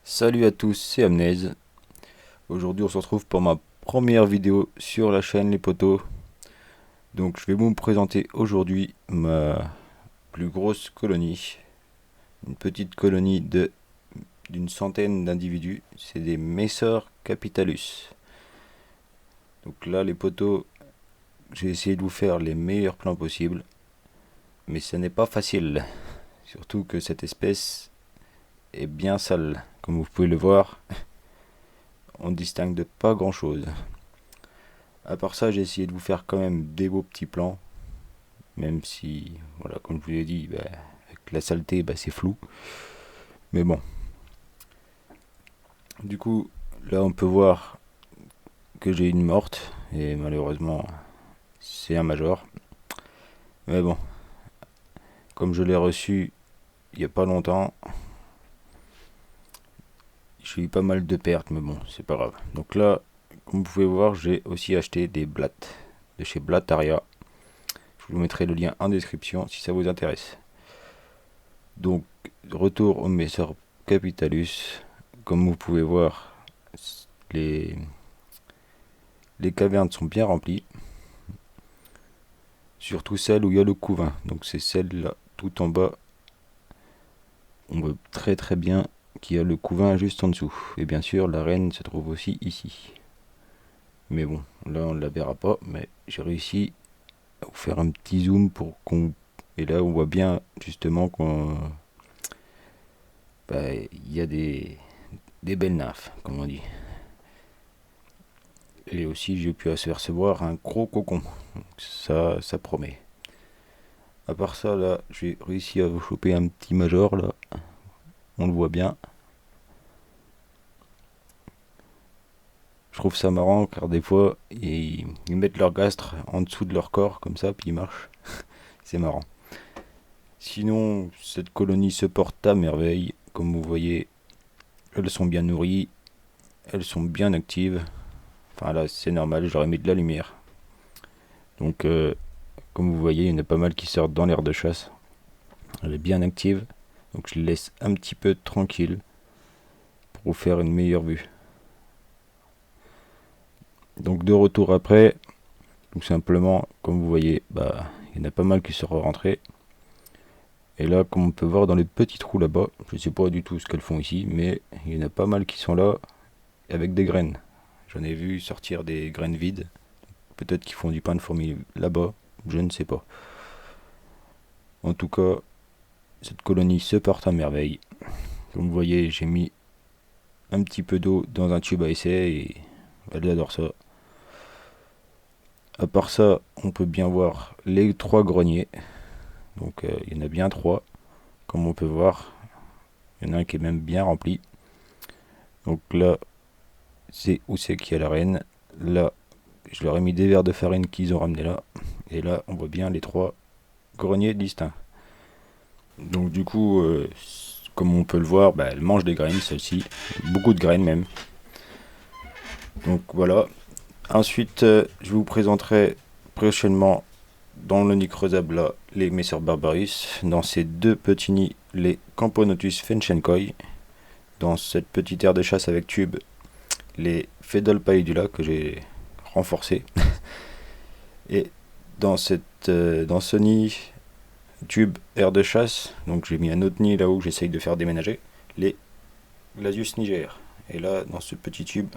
Salut à tous, c'est Amnez. Aujourd'hui on se retrouve pour ma première vidéo sur la chaîne Les Potos. Donc je vais vous présenter aujourd'hui ma plus grosse colonie. Une petite colonie d'une centaine d'individus. C'est des Messor Capitalus. Donc là les potos, j'ai essayé de vous faire les meilleurs plans possibles. Mais ce n'est pas facile. Surtout que cette espèce est bien sale. Comme vous pouvez le voir, on distingue de pas grand chose. À part ça, j'ai essayé de vous faire quand même des beaux petits plans. Même si, voilà, comme je vous l'ai dit, avec la saleté, c'est flou. Mais bon. Du coup, là, on peut voir que j'ai une morte. Et malheureusement, c'est un major. Mais bon, comme je l'ai reçu il n'y a pas longtemps, j'ai eu pas mal de pertes. Mais bon, c'est pas grave. Donc là, comme vous pouvez voir, j'ai aussi acheté des blattes de chez Blattaria. Je vous mettrai le lien en description si ça vous intéresse. Donc, retour au Messor Capitalus. Comme vous pouvez voir, les, les cavernes sont bien remplies. Surtout celle où il y a le couvain. Donc c'est celle-là, tout en bas. On voit très très bien qu'il y a le couvain juste en dessous. Et bien sûr, la reine se trouve aussi ici. Mais bon, là on ne la verra pas. Mais j'ai réussi à vous faire un petit zoom pour qu'on... Et là on voit bien justement qu'on... il y a des belles nymphes, comme on dit. Et aussi, j'ai pu apercevoir un gros cocon. Donc ça promet. À part ça, là, j'ai réussi à vous choper un petit major, là. On le voit bien. Je trouve ça marrant, car des fois, ils mettent leur gastre en dessous de leur corps, comme ça, puis ils marchent. C'est marrant. Sinon, cette colonie se porte à merveille. Comme vous voyez, elles sont bien nourries. Elles sont bien actives. Enfin là, c'est normal, j'aurais mis de la lumière. Donc, comme vous voyez, il y en a pas mal qui sortent dans l'air de chasse. Elle est bien active, donc je les laisse un petit peu tranquille pour vous faire une meilleure vue. Donc de retour après, tout simplement, comme vous voyez, il y en a pas mal qui sont rentrés. Et là, comme on peut voir dans les petits trous là-bas, je ne sais pas du tout ce qu'elles font ici, mais il y en a pas mal qui sont là avec des graines. J'en ai vu sortir des graines vides. Peut-être qu'ils font du pain de fourmi là-bas, je ne sais pas. En tout cas, cette colonie se porte à merveille. Comme vous voyez, j'ai mis un petit peu d'eau dans un tube à essai et elle adore ça. À part ça, on peut bien voir les 3 greniers. Donc il y en a bien 3, comme on peut voir. Il y en a un qui est même bien rempli. Donc là, c'est où c'est qu'il y a la reine. Là, je leur ai mis des verres de farine qu'ils ont ramené là. Et là, on voit bien les 3 greniers distincts. Donc du coup, comme on peut le voir, elle mange des graines, celle-ci. Beaucoup de graines même. Donc voilà. Ensuite, je vous présenterai prochainement dans le nid creusable là, les Messor Barbarus. Dans ces 2 petits nids, les Camponotus fenchenkoi. Dans cette petite aire de chasse avec tube, les Fedol paedula que j'ai renforcé. Et dans ce nid tube aire de chasse, donc j'ai mis un autre nid là où j'essaye de faire déménager, les Glasius niger. Et là, dans ce petit tube,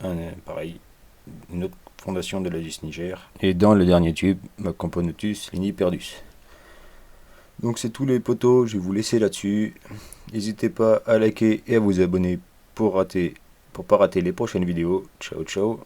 pareil, une autre fondation de l'Asus niger. Et dans le dernier tube, ma Camponotus liniperdus. Donc c'est tous les potos, je vais vous laisser là-dessus. N'hésitez pas à liker et à vous abonner pour pas rater les prochaines vidéos. Ciao ciao.